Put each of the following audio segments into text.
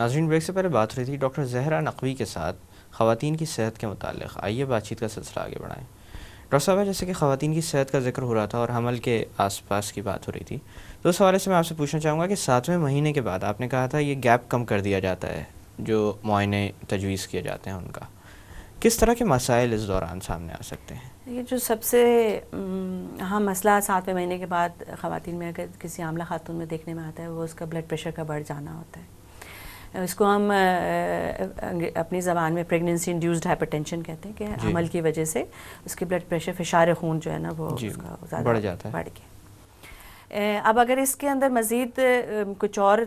ناظرین، بریک سے پہلے بات ہو رہی تھی ڈاکٹر زہرا نقوی کے ساتھ خواتین کی صحت کے متعلق. آئیے بات چیت کا سلسلہ آگے بڑھائیں. ڈاکٹر صاحبہ، جیسے کہ خواتین کی صحت کا ذکر ہو رہا تھا اور حمل کے آس پاس کی بات ہو رہی تھی، تو اس حوالے سے میں آپ سے پوچھنا چاہوں گا کہ 7ویں مہینے کے بعد آپ نے کہا تھا یہ گیپ کم کر دیا جاتا ہے جو معائنے تجویز کیے جاتے ہیں ان کا. کس طرح کے مسائل اس دوران سامنے آ سکتے ہیں؟ یہ جو سب سے اہم مسئلہ 7ویں مہینے کے بعد خواتین میں اگر کسی حاملہ خاتون میں دیکھنے میں آتا ہے وہ اس کا بلڈ پریشر کا بڑھ جانا ہوتا ہے. اس کو ہم اپنی زبان میں پریگننسی انڈیوسڈ ہائپر ٹینشن کہتے ہیں کہ حمل کی وجہ سے اس کی بلڈ پریشر فشار خون جو ہے نا وہ اس کا زیادہ بڑھ جاتا ہے. بڑھ گیا. اب اگر اس کے اندر مزید کچھ اور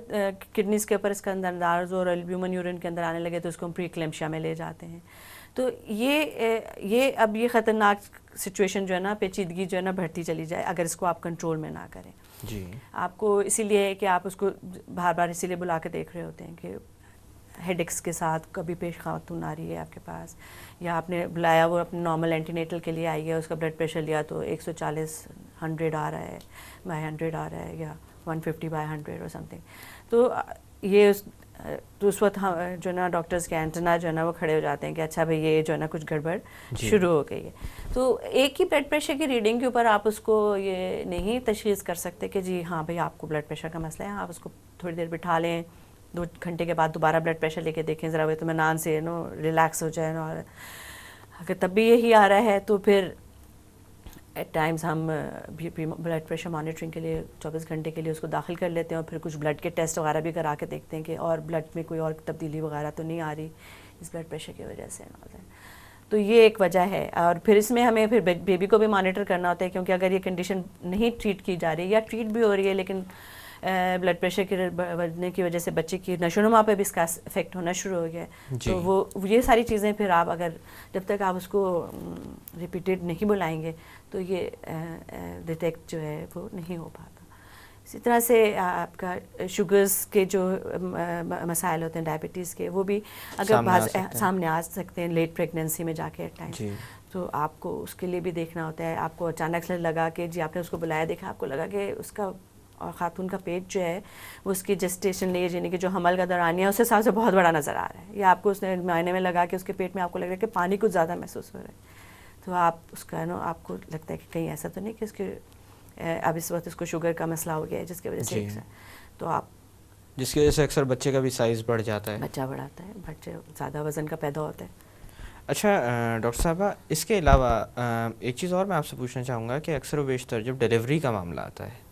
کڈنیز کے اوپر اس کا انداز اور البیومن یورین کے اندر آنے لگے تو اس کو ہم پری کلیمشیا میں لے جاتے ہیں. تو یہ خطرناک سچویشن جو ہے نا، پیچیدگی جو ہے نا بڑھتی چلی جائے اگر اس کو آپ کنٹرول میں نہ کریں. جی، آپ کو اسی لیے کہ آپ اس کو بار بار اسی لیے بلا کے دیکھ رہے ہوتے ہیں کہ ہیڈ ایکس کے ساتھ کبھی پیش خاتون آ رہی ہے آپ کے پاس، یا آپ نے بلایا وہ اپنے نارمل اینٹی نیٹل کے لیے آئی ہے، اس کا بلڈ پریشر لیا تو 140/100 آ رہا ہے، 100 آ رہا ہے، یا 150/100 اور سم تھنگ. تو یہ اس وقت جو ہے نا ڈاکٹرز کے اینٹنا جو ہے نا وہ کھڑے ہو جاتے ہیں کہ اچھا بھئی یہ جو ہے نا کچھ گڑبڑ شروع ہو گئی ہے. تو ایک ہی بلڈ پریشر کی ریڈنگ کے اوپر آپ اس کو یہ نہیں تشخیص کر سکتے کہ جی ہاں بھئی آپ کو بلڈ پریشر کا مسئلہ ہے. آپ اس کو تھوڑی دیر بٹھا لیں، 2 گھنٹے کے بعد دوبارہ بلڈ پریشر لے کے دیکھیں ذرا، وہ اطمینان سے ریلیکس ہو جائے. اور اگر تب بھی یہی آ رہا ہے تو پھر ایٹ ٹائمز ہم بلڈ پریشر مانیٹرنگ کے لیے 24 گھنٹے کے لیے اس کو داخل کر لیتے ہیں، اور پھر کچھ بلڈ کے ٹیسٹ وغیرہ بھی کرا کے دیکھتے ہیں کہ اور بلڈ میں کوئی اور تبدیلی وغیرہ تو نہیں آ رہی اس بلڈ پریشر کی وجہ سے. تو یہ ایک وجہ ہے. اور پھر اس میں ہمیں پھر بیبی کو بھی مانیٹر کرنا ہوتا ہے، کیونکہ اگر یہ کنڈیشن نہیں ٹریٹ کی جا رہی یا ٹریٹ بھی ہو رہی ہے لیکن بلڈ پریشر کے بڑھنے کی وجہ سے بچے کی نشو و نما پہ بھی اس کا افیکٹ ہونا شروع ہو گیا ہے. تو وہ یہ ساری چیزیں پھر آپ اگر جب تک آپ اس کو ریپیٹیڈ نہیں بلائیں گے تو یہ ڈیٹیکٹ جو ہے وہ نہیں ہو پاتا. اسی طرح سے آپ کا شوگرز کے جو مسائل ہوتے ہیں ڈائبٹیز کے، وہ بھی اگر سامنے آ سکتے ہیں لیٹ پریگننسی میں جا کے ایٹ ٹائم. تو آپ کو اس کے لیے بھی دیکھنا ہوتا ہے. آپ کو اچانک سے لگا کہ جی آپ نے اس کو بلایا، دیکھا، آپ کو لگا کہ اس کا اور خاتون کا پیٹ جو ہے وہ اس کی جسٹیشن ایج یعنی کہ جو حمل کا دورانیہ ہے اس حساب سے بہت بڑا نظر آ رہا ہے، یا آپ کو اس نے معائنے میں لگا کہ اس کے پیٹ میں آپ کو لگ رہا ہے کہ پانی کچھ زیادہ محسوس ہو رہا ہے. تو آپ اس کا آپ کو لگتا ہے کہ کہیں ایسا تو نہیں کہ اس کے اب اس وقت اس کو شوگر کا مسئلہ ہو گیا ہے جس کی وجہ سے تو آپ جس کی وجہ سے اکثر بچے کا بھی سائز بڑھ جاتا ہے، بچہ بڑھاتا ہے، بچے زیادہ وزن کا پیدا ہوتا ہے. اچھا ڈاکٹر صاحبہ، اس کے علاوہ ایک چیز اور میں آپ سے پوچھنا چاہوں گا کہ اکثر و بیشتر جب ڈیلیوری کا معاملہ آتا ہے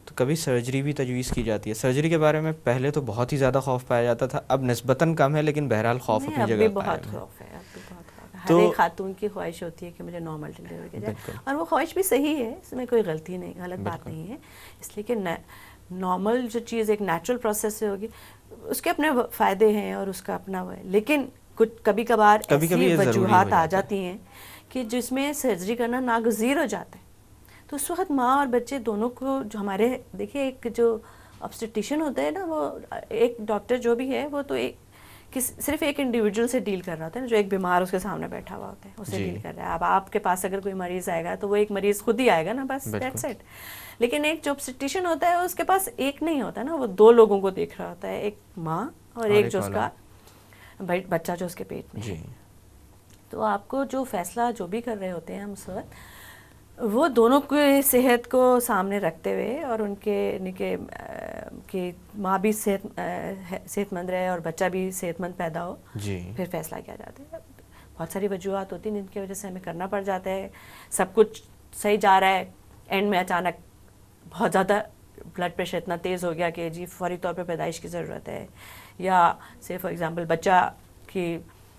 تو کبھی سرجری بھی تجویز کی جاتی ہے. سرجری کے بارے میں پہلے تو بہت ہی زیادہ خوف پایا جاتا تھا، اب نسبتاً کم ہے لیکن بہرحال خوف اپنی جگہ بہت خوف ہے. ہر ایک خاتون کی خواہش ہوتی ہے کہ مجھے نارمل ڈلیوری کی جائے، اور وہ خواہش بھی صحیح ہے، اس میں کوئی غلطی نہیں، غلط بات نہیں ہے. اس لیے کہ نارمل جو چیز ایک نیچرل پروسیس سے ہوگی اس کے اپنے فائدے ہیں اور اس کا اپنا وہ ہے. لیکن کچھ کبھی کبھار ایسی وجوہات آ جاتی ہیں کہ جس میں سرجری کرنا ناگزیر ہو جاتا ہے. تو اس وقت ماں اور بچے دونوں کو جو ہمارے دیکھیے ایک جو آبسٹیٹیشین ہوتا ہے نا، وہ ایک ڈاکٹر جو بھی ہے وہ تو صرف ایک انڈیویجول سے ڈیل کر رہا ہوتا ہے نا، جو ایک بیمار اس کے سامنے بیٹھا ہوا ہوتا ہے اسے ڈیل کر رہا ہے. اب آپ کے پاس اگر کوئی مریض آئے گا تو وہ ایک مریض خود ہی آئے گا نا، بس دیٹس اٹ. لیکن ایک جو آبسٹیٹیشین ہوتا ہے اس کے پاس ایک نہیں ہوتا نا، وہ 2 لوگوں کو دیکھ رہا ہوتا ہے، ایک ماں اور ایک جو اس کا بچہ جو اس کے پیٹ میں ہے. تو آپ کو جو فیصلہ جو بھی کر رہے ہوتے ہیں ہم اس وقت، وہ دونوں کی صحت کو سامنے رکھتے ہوئے اور ان کے کہ ماں بھی صحت مند رہے اور بچہ بھی صحت مند پیدا ہو، پھر فیصلہ کیا جاتا ہے. بہت ساری وجوہات ہوتی ہیں جن کی وجہ سے ہمیں کرنا پڑ جاتا ہے. سب کچھ صحیح جا رہا ہے، اینڈ میں اچانک بہت زیادہ بلڈ پریشر اتنا تیز ہو گیا کہ جی فوری طور پہ پیدائش کی ضرورت ہے، یا سے فار ایگزامپل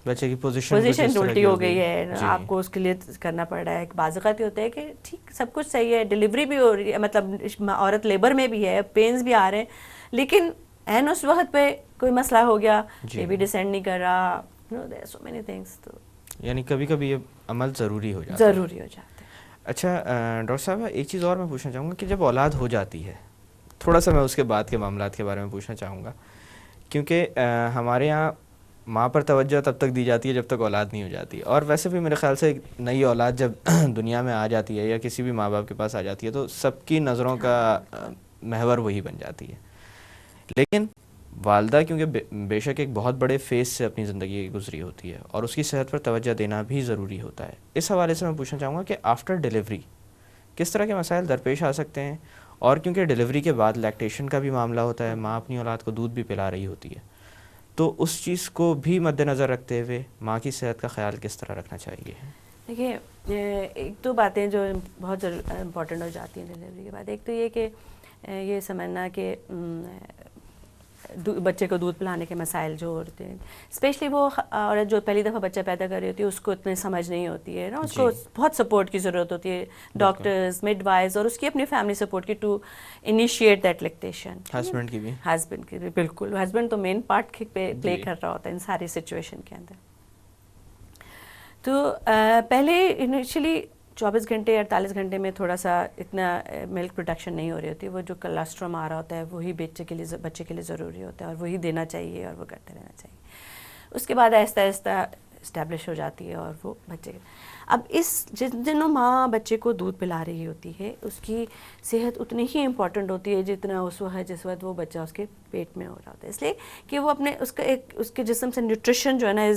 بچے کی پوزیشن الٹی ہو گئی ہے، آپ کو اس کے لیے کرنا پڑ رہا ہے. بعض اوقات یہ ہوتا ہے کہ ٹھیک سب کچھ صحیح ہے، ڈلیوری بھی ہو رہی ہے، مطلب عورت لیبر میں بھی ہے، پینز بھی آ رہے ہیں، لیکن این اس وقت پہ کوئی مسئلہ ہو گیا، بیبی ڈسینڈ نہیں کر رہا، there are so many things. تو یعنی کبھی کبھی یہ عمل ضروری ہو جاتا ہے. اچھا ڈاکٹر صاحب، ایک چیز اور میں پوچھنا چاہوں گا کہ جب اولاد ہو جاتی ہے، تھوڑا سا میں اس کے بعد کے معاملات کے بارے میں پوچھنا چاہوں گا، کیونکہ ہمارے یہاں ماں پر توجہ تب تک دی جاتی ہے جب تک اولاد نہیں ہو جاتی، اور ویسے بھی میرے خیال سے ایک نئی اولاد جب دنیا میں آ جاتی ہے یا کسی بھی ماں باپ کے پاس آ جاتی ہے تو سب کی نظروں کا محور وہی بن جاتی ہے. لیکن والدہ کیونکہ بے شک ایک بہت بڑے فیز سے اپنی زندگی گزری ہوتی ہے اور اس کی صحت پر توجہ دینا بھی ضروری ہوتا ہے. اس حوالے سے میں پوچھنا چاہوں گا کہ آفٹر ڈیلیوری کس طرح کے مسائل درپیش آ سکتے ہیں, اور کیونکہ ڈیلیوری کے بعد لیکٹیشن کا بھی معاملہ ہوتا ہے, ماں اپنی اولاد کو دودھ بھی پلا رہی ہوتی ہے, تو اس چیز کو بھی مد نظر رکھتے ہوئے ماں کی صحت کا خیال کس طرح رکھنا چاہیے؟ دیکھیے ایک دو باتیں جو بہت امپورٹنٹ ہو جاتی ہیں ڈیلیوری کے بعد. ایک تو یہ کہ یہ سمجھنا کہ بچے کو دودھ پلانے کے مسائل جو ہوتے ہیں, اسپیشلی وہ عورت جو پہلی دفعہ بچہ پیدا کر رہی ہوتی ہے اس کو اتنی سمجھ نہیں ہوتی ہے نا, اس کو بہت سپورٹ کی ضرورت ہوتی ہے, ڈاکٹرز, مڈ وائز, اور اس کی اپنی فیملی سپورٹ کی to initiate that lactation. Husband کی بھی بالکل, ہسبینڈ تو مین پارٹ پلے کر رہا ہوتا ہے ان ساری سچویشن کے اندر. تو پہلے انیشلی 24 گھنٹے 48 گھنٹے میں تھوڑا سا اتنا ملک پروڈکشن نہیں ہو رہی ہوتی, وہ جو کلسٹرم آ رہا ہوتا ہے وہی بچے کے لیے ضروری ہوتا ہے اور وہی دینا چاہیے اور وہ کرتے رہنا چاہیے. اس کے بعد آہستہ آہستہ اسٹیبلش ہو جاتی ہے اور وہ بچے اب جن دنوں ماں بچے کو دودھ پلا رہی ہوتی ہے اس کی صحت اتنی ہی امپورٹنٹ ہوتی ہے جتنا جس وقت وہ بچہ اس کے پیٹ میں ہو رہا ہوتا ہے, اس لیے کہ وہ اپنے اس کے جسم سے نیوٹریشن جو ہے نا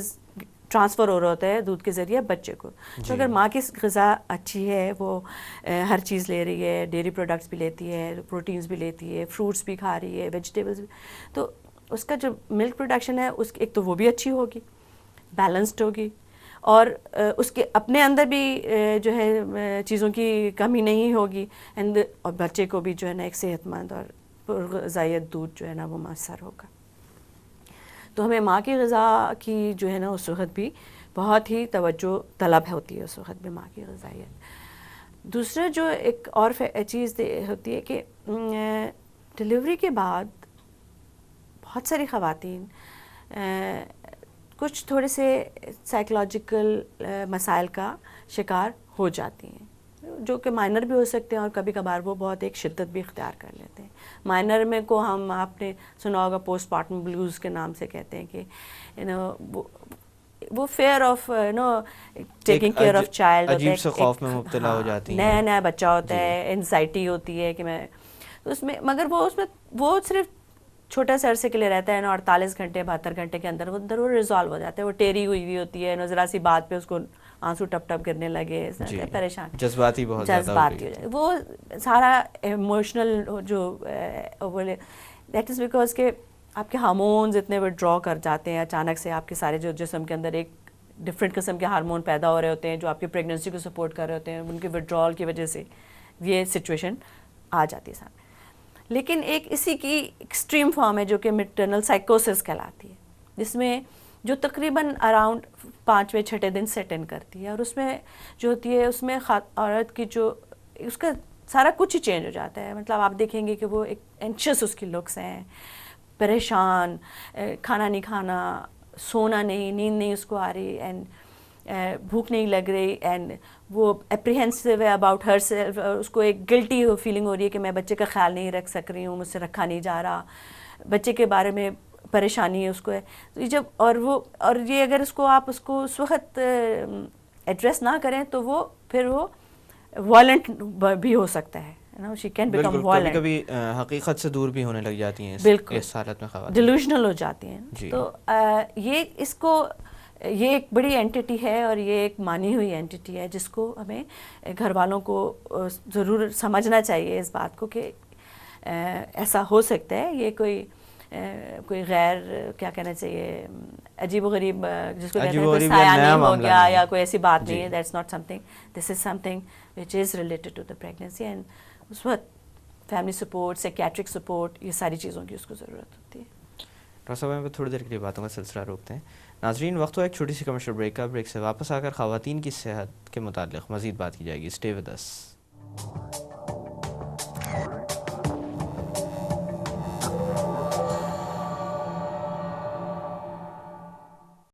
ٹرانسفر ہو رہا ہوتا ہے دودھ کے ذریعے بچے کو. تو اگر ماں کی غذا اچھی ہے, وہ ہر چیز لے رہی ہے, ڈیری پروڈکٹس بھی لیتی ہے, پروٹینز بھی لیتی ہے, فروٹس بھی کھا رہی ہے, ویجیٹیبلس بھی, تو اس کا جو ملک پروڈکشن ہے ایک تو وہ بھی اچھی ہوگی, بیلنسڈ ہوگی, اور اس کے اپنے اندر بھی جو ہے چیزوں کی کمی نہیں ہوگی, اور بچے کو بھی جو ہے نا ایک صحت مند اور پرغذائیت دودھ جو ہے نا وہ میسر ہوگا. تو ہمیں ماں کی غذا کی جو ہے نا اس وقت بھی بہت ہی توجہ طلب ہوتی ہے, اس وقت بھی ماں کی غذائیت. دوسرا جو ایک اور چیز ہوتی ہے کہ ڈلیوری کے بعد بہت ساری خواتین کچھ تھوڑے سے سائیکلوجیکل مسائل کا شکار ہو جاتی ہیں, جو کہ مائنر بھی ہو سکتے ہیں اور کبھی کبھار وہ بہت ایک شدت بھی اختیار کر لیتے ہیں. مائنر میں کو آپ نے سنا ہوگا پوسٹ پارٹم بلوز کے نام سے کہتے ہیں کہ وہ fear of taking care of child, عجیب سے خوف میں مبتلا ہو جاتی ہیں, نیا بچہ ہوتا ہے, اینزائٹی ہوتی ہے کہ میں تو اس میں, مگر وہ صرف چھوٹا سا عرصے کے لیے رہتا ہے نا, 48 گھنٹے 72 گھنٹے کے اندر وہ ریزالو ہو جاتا ہے. وہ ٹیری ہوئی ہوتی ہے, ذرا سی بات پہ اس کو آنسو ٹپ ٹپ گرنے لگے, پریشان, جذباتی بہت جذباتی ہو جائے, وہ سارا ایموشنل جو بولے دیٹ از بیکاز کہ آپ کے ہارمونز اتنے وڈرا کر جاتے ہیں اچانک سے, آپ کے سارے جو جسم کے اندر ایک ڈفرینٹ قسم کے ہارمون پیدا ہو رہے ہوتے ہیں جو آپ کی پریگننسی کو سپورٹ کر رہے ہوتے ہیں, ان کے وڈرال کی وجہ سے یہ سچویشن آ جاتی ہے سامنے. لیکن ایک اسی کی ایکسٹریم فارم ہے جو کہ میٹرنل سائیکوسس کہلاتی ہے, جس میں جو تقریباً اراؤنڈ 5ویں 6ٹھے دن سیٹ ان کرتی ہے, اور اس میں جو ہوتی ہے اس میں عورت کی جو اس کا سارا کچھ ہی چینج ہو جاتا ہے. مطلب آپ دیکھیں گے کہ وہ ایک اینشیس اس کی لکس ہیں, پریشان, کھانا نہیں کھانا, سونا نہیں, نیند نہیں اس کو آ رہی, اینڈ بھوک نہیں لگ رہی, اینڈ وہ اپریہنسو ہے اباؤٹ ہر سیلف, اس کو ایک گلٹی فیلنگ ہو رہی ہے کہ میں بچے کا خیال نہیں رکھ سک رہی ہوں, مجھ سے رکھا نہیں جا رہا, بچے کے بارے میں پریشانی ہے اس کو ہے. اور یہ اگر اس کو آپ اس کو اس وقت ایڈریس نہ کریں تو وہ پھر وہ وائلنٹ بھی ہو سکتا ہے, she can become violent. کبھی حقیقت سے دور بھی ہونے لگ جاتی ہیں اس حالت میں خواتین, ڈیلوژنل ہو جاتی ہیں. تو یہ ایک بڑی اینٹیٹی ہے اور یہ ایک مانی ہوئی اینٹیٹی ہے جس کو ہمیں گھر والوں کو ضرور سمجھنا چاہیے اس بات کو کہ ایسا ہو سکتا ہے. یہ کوئی غیر کیا کہنا چاہیے عجیب و غریب جس کو کہتے ہیں کوئی سایہ نہیں ہو گیا یا کوئی ایسی بات نہیں ہے. That's not something, this is something which is related to the pregnancy, and اس وقت فیملی سپورٹ, سائکیٹرک سپورٹ, یہ ساری چیزوں کی اس کو ضرورت ہوتی ہے. ڈاکٹر صاحب ہم تھوڑی دیر کے لیے باتوں کا سلسلہ روکتے ہیں. ناظرین وقت ہو ایک چھوٹی سی کمرشل بریک کا, بریک سے واپس آ کر خواتین کی صحت کے متعلق مزید بات کی جائے گی. Stay with us.